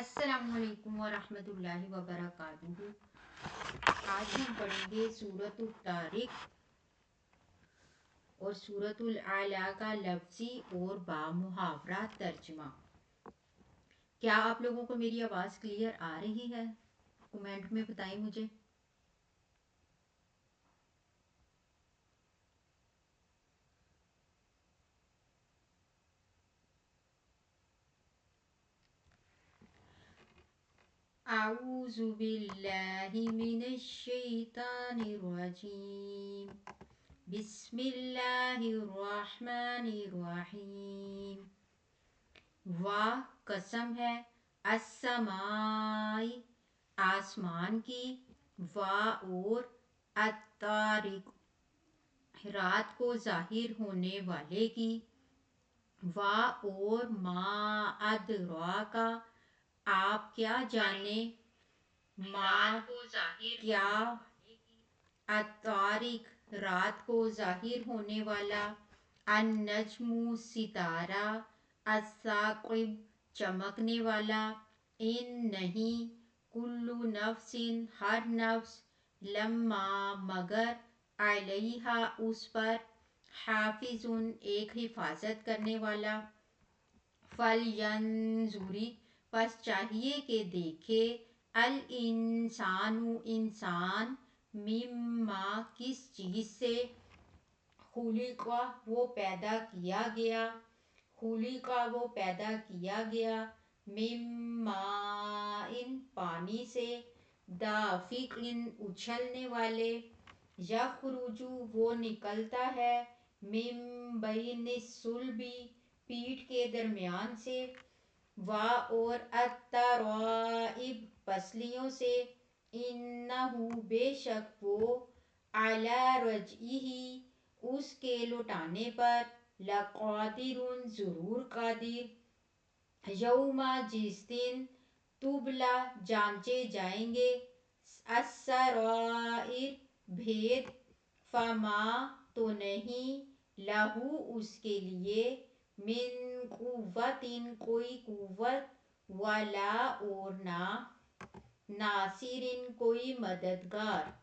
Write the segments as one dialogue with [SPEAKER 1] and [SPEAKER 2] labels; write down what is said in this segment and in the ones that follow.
[SPEAKER 1] अस्सलामु अलैकुम वरहमतुल्लाहि वबरकातुहू। आज हम पढ़ेंगे सूरतुल तारिक और सूरतुल आला का लफ्जी और बामुहावरा तर्जमा। क्या आप लोगों को मेरी आवाज़ क्लियर आ रही है? कमेंट में बताएं मुझे। आऊज़ु बिल्लाहि मिनश शैतानिर रजीम। बिस्मिल्लाहिर्रहमानिर्रहीम। वाह कसम है, अस्समाई आसमान की, वाह और अत्तारिक रात को जाहिर होने वाले की, वाह और मा अदरा का आप क्या जाने, मा क्या, अतारिक रात को जाहिर होने वाला, अन-नज्मु सितारा, अस्साक़िब चमकने वाला, इन नहीं, कुल्लु नफ्सिन हर नफ्स, लम्मा मगर, अलैहा उस पर, हाफिजुन एक हिफाजत करने वाला, फलयंजुरी पस चाहिए कि देखे, अल इंसानु इंसान, मिम्मा किस चीज़ से, खुलिका वो पैदा किया गया, खुलिका वो पैदा किया गया, मिम्मा इन पानी से, दाफिक इन उछलने वाले, यखरुजु वो निकलता है, मिम बैनि सुल्बी पीठ के दरमियान से, वा और अत्तराइब पसलियों से, इन्नहु बेशक वो, अला रजइही उसके लौटाने पर, लक़ादिरुन ज़रूर कादिर, यौमा जिस दिन, तुबला जांचे जाएंगे, अस्सराइर भेद, फमा तो नहीं, लहू उसके लिए, मिन कुव्वतिन कोई कुव्वत, वला और ना, नासिरिन कोई मददगार।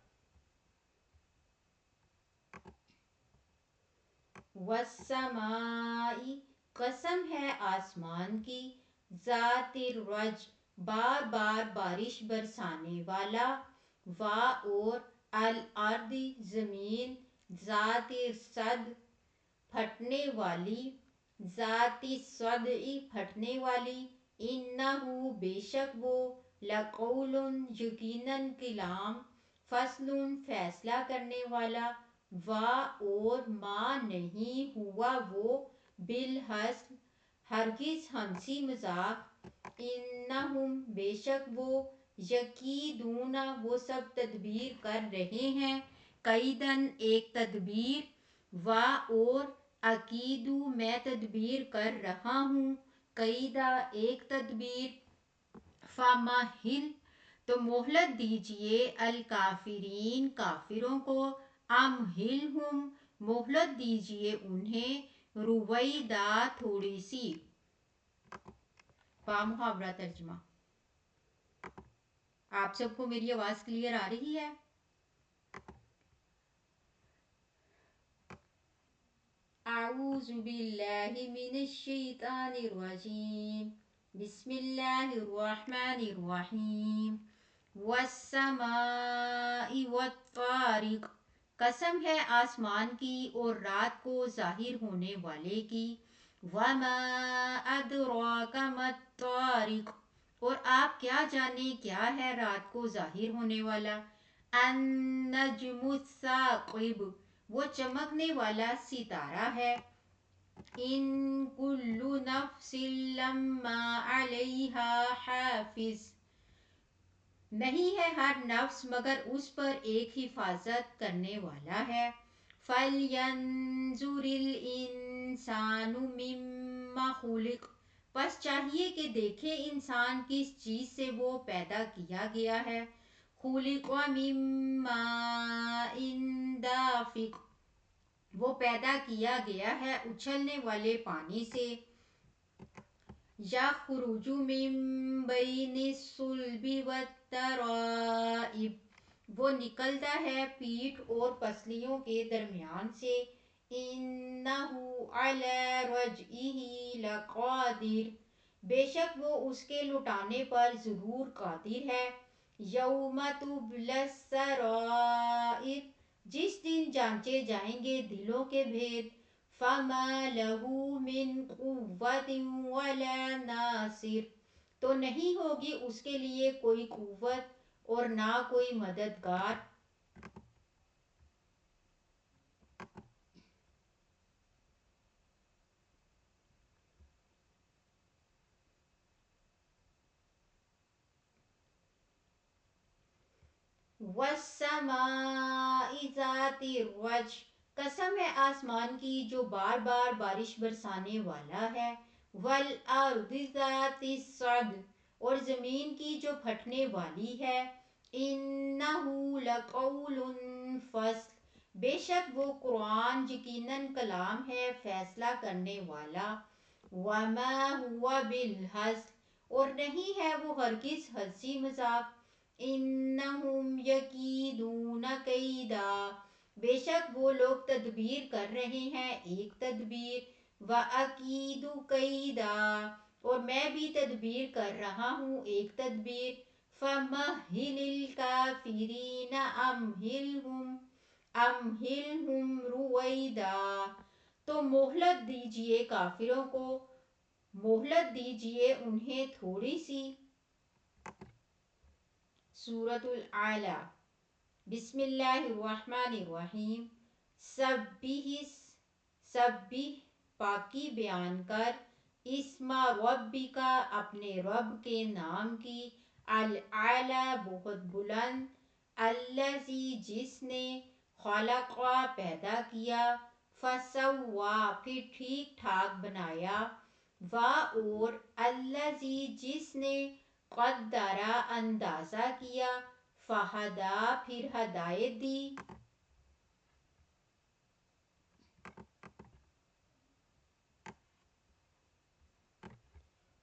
[SPEAKER 1] वस्समाई कसम है आसमान की, ज़ातिर रज बार बार बारिश बरसाने वाला, वा और अल अर्दी ज़मीन, ज़ातिर सद फटने वाली, ज़ाति सदई फटने वाली, इन्नहु बेशक वो, लक़ौलुन यकीनन कलाम, फसलुन फैसला करने वाला, वा और मा नहीं हुआ वो, बिलहस्ल हरगिज हंसी मजाक, इन्नहुम बेशक वो, यकीदूना वो सब तदबीर कर रहे हैं, कैदन एक तदबीर, वा और अकीदू मैं तदबीर कर रहा हूँ, कैदा एक तदबीर, फमहिल तो मोहलत दीजिए, अल काफिरीन काफिरों को, अमहिलहुम मोहलत दीजिए उन्हें, रुवैदा थोड़ी सी। बामुहावरा तर्जमा। आप सबको मेरी आवाज़ क्लियर आ रही है? आऊज़ु बिल्लाहि मिनश शैतानिर रजीम। बिस्मिल्लाहिर्रहमानिर्रहीम। वस्समाइ वत्तारिक कसम है आसमान की और रात को जाहिर होने वाले की, वमा अदराका मत्तारिक और आप क्या जाने क्या है रात को जाहिर होने वाला, अन्नज्मुस साक़िब वो चमकने वाला सितारा है, इन कुल्लु नफ्सिन लम्मा अलैहा हाफिज नहीं है हर नफ्स मगर उस पर एक हिफाजत करने वाला है, फलयंजुरिल इंसानु मिम्मा खुलिक बस चाहिए कि देखे इंसान किस चीज़ से वो पैदा किया गया है, खुलिक़ा मिम्मा इन दाफिक वो पैदा किया गया है उछलने वाले पानी से, यखरुजु मिन बैनि सुल्बि वत्तराइब, वो निकलता है पीठ और पसलियों के दरमियान से। इन्नहु अला रजइही लकादिर, बेशक वो उसके लुटाने पर जरूर कादिर है। यौम तुबलस सराइर, जिस दिन जांचे जाएंगे दिलों के भेद। फमा लहू मिन कुव्वतिन वला नासिर, तो नहीं होगी उसके लिए कोई कुव्वत और ना कोई मददगार। वस्समाइ ज़ातिर रज, कसम है आसमान की जो बार बार बारिश बरसाने वाला है। वल अर्दि ज़ातिस सद, और ज़मीन की जो फटने वाली है। इन्नहु लक़ौलुन फ़स्ल, बेशक वो कुरान यकीनन कलाम है फैसला करने वाला। वमा हुआ बिल हज़्ल, और नहीं है वो हरगिज़ हंसी मजाक। इन्नहुम यकीदून कैदा, बेशक वो लोग तदबीर कर रहे हैं एक तदबीर। व अकीदु कैदा, और मैं भी तदबीर कर रहा हूँ एक तदबीर। फमहिलिल काफिरीन अमहिलहुम रुवैदा, तो मोहलत दीजिए काफिरों को, मोहलत दीजिए उन्हें थोड़ी सी। सूरतुल आला, बिस्मिल्लाहिर्रहमानिर्रहीम। सब्बिहिस, सब्बिह, पाकी बयान कर। इस्मा रब्बिका, अपने रब के नाम की। अल आला, बहुत बुलंद। अल्लज़ी, जिसने। खलक़ा, पैदा किया। फसव्वा, फिर ठीक ठाक बनाया। वा, और। अल्लज़ी, जिसने। क़द्दरा, अंदाज़ा किया। फहदा, फिर हदायत दी।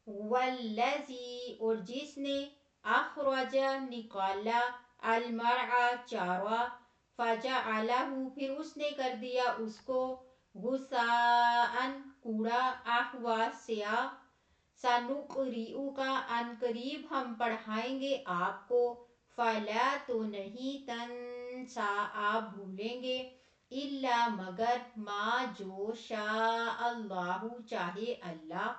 [SPEAKER 1] वल्लज़ी, और जिसने। अखरजा, निकाला। अलमरआ, चारा। फजअलहू, फिर उसने कर दिया उसको। गुसाअन, कूड़ा। अहवा, स्याह। सनुक़रिउ का, अनकरीब हम पढ़ाएंगे आपको। फला, तो नहीं। तनसा, आप भूलेंगे। इल्ला, मगर। मा, जो। शा अल्लाहु, चाहे अल्लाह।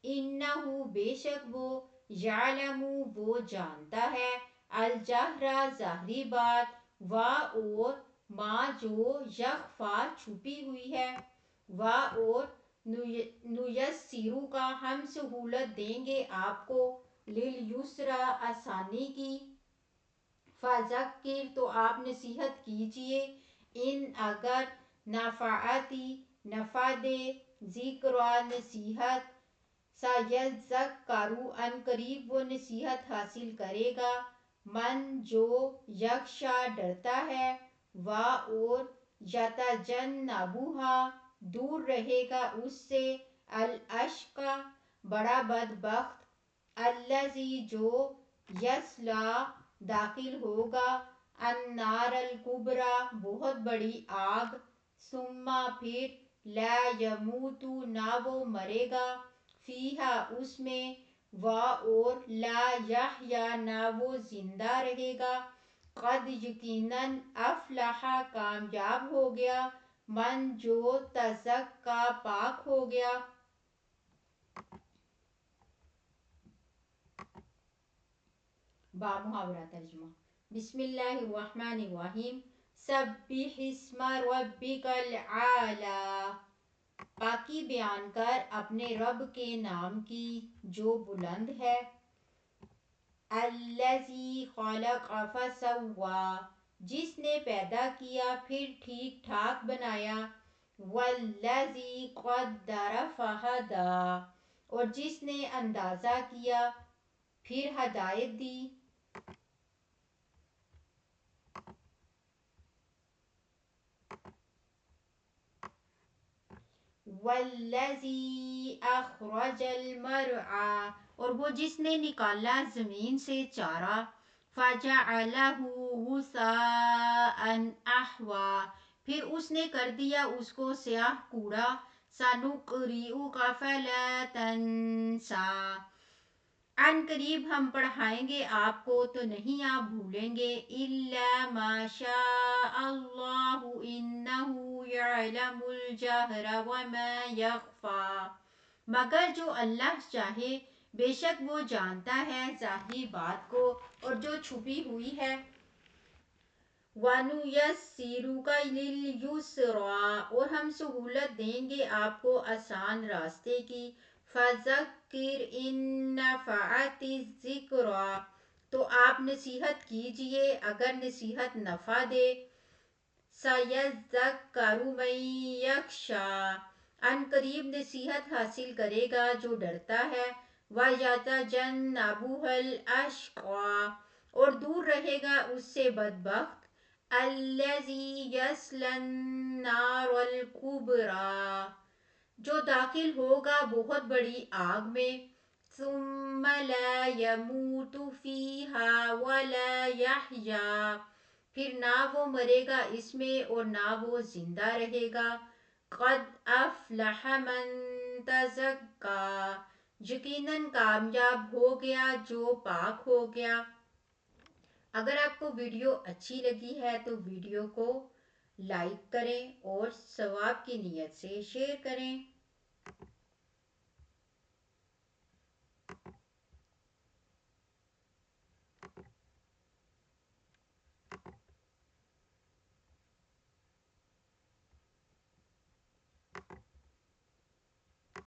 [SPEAKER 1] इन्नहु, बेशक वो। यालमु, वो जानता है। अल जहरा, जाहरी बात। वा, और। मा, जो। यखफा, छुपी हुई है। वा, और। नुयस्सिरू का, हम सहूलत देंगे आपको। लिल युसरा, आसानी की। फ़ज़क्किर, तो आप नसीहत कीजिए। इन, अगर। नफ़अती, नफ़ा दे। ज़िक्रा, नसीहत। सयज़्ज़क्करु, अनकरीब वो नसीहत हासिल करेगा। मन, जो। यख्शा, डरता है। वा, और। यतजन्नबुहा, दूर रहेगा उससे। अल अशका, बड़ा बदबख्त। अल्लज़ी, जो। यस्ला, दाखिल होगा। अन्नारल कुबरा, बहुत बड़ी आग। सुम्मा, फिर। ला यमूतु, ना वो मरेगा। फीहा, उसमें। वा, और। ला यहया, ना वो जिंदा रहेगा। कद, यकीनन। अफलाहा, कामयाब हो गया। मन, जो। तज़क्का, पाक हो गया। बामुहावरा तर्जुमा। बिस्मिल्लाहिर्रहमानिर्रहीम। सब्बिहिस्मा रब्बिकल आला, पाकी बयान कर अपने रब के नाम की जो बुलंद है। अल्लज़ी खलक़ फसव्वा, जिसने पैदा किया फिर ठीक ठाक बनाया। वल्लज़ी क़द्दर फहदा, और जिसने अंदाज़ा किया फिर हदायत दी। والذی اخرج المرعى، اور وہ جس نے نکالا زمین سے چارہ، فجعلہ غثاء احوا، پھر اس نے کر دیا اس کو سیاہ کوڑا، سنقرئک فلا تنسا، عن قریب ہم پڑھائیں گے آپ کو تو نہیں آپ بھولیں گے، الا ما شاء اللہ انہ یعلم الجہر وما یخفی، مگر جو اللہ چاہے بے شک وہ جانتا ہے ظاہری بات کو اور جو چھپی ہوئی ہے۔ وَنُيَسِّرُكَ لِلْيُسْرَىٰ، اور ہم سہولت دیں گے آپ کو آسان راستے کی، فَذَكِّرْ إِن نَّفَعَتِ الذِّكْرَىٰ، تو آپ نصیحت کیجئے اگر نصیحت نفع دے، سَيَذَّكَّرُ مَن يَخْشَىٰ، عن قریب نصیحت حاصل کرے گا جو ڈرتا ہے، وَيَتَجَنَّبُهَا الْأَشْقَىٰ، اور دور رہے گا اس سے بدبخت، الَّذِي يَصْلَى النَّارَ الْكُبْرَىٰ، جو داخل ہوگا بہت بڑی آگ میں، ثُمَّ لَا يَمُوتُ فِيهَا وَلَا يَحْيَىٰ، پھر نہ وہ مرے گا اس میں اور نہ وہ زندہ رہے گا، قد افلح من تزکیٰ، یقیناً کامیاب ہو گیا جو پاک ہو گیا۔ اگر آپ کو ویڈیو اچھی لگی ہے تو ویڈیو کو لائک کریں اور ثواب کی نیت سے شیئر کریں۔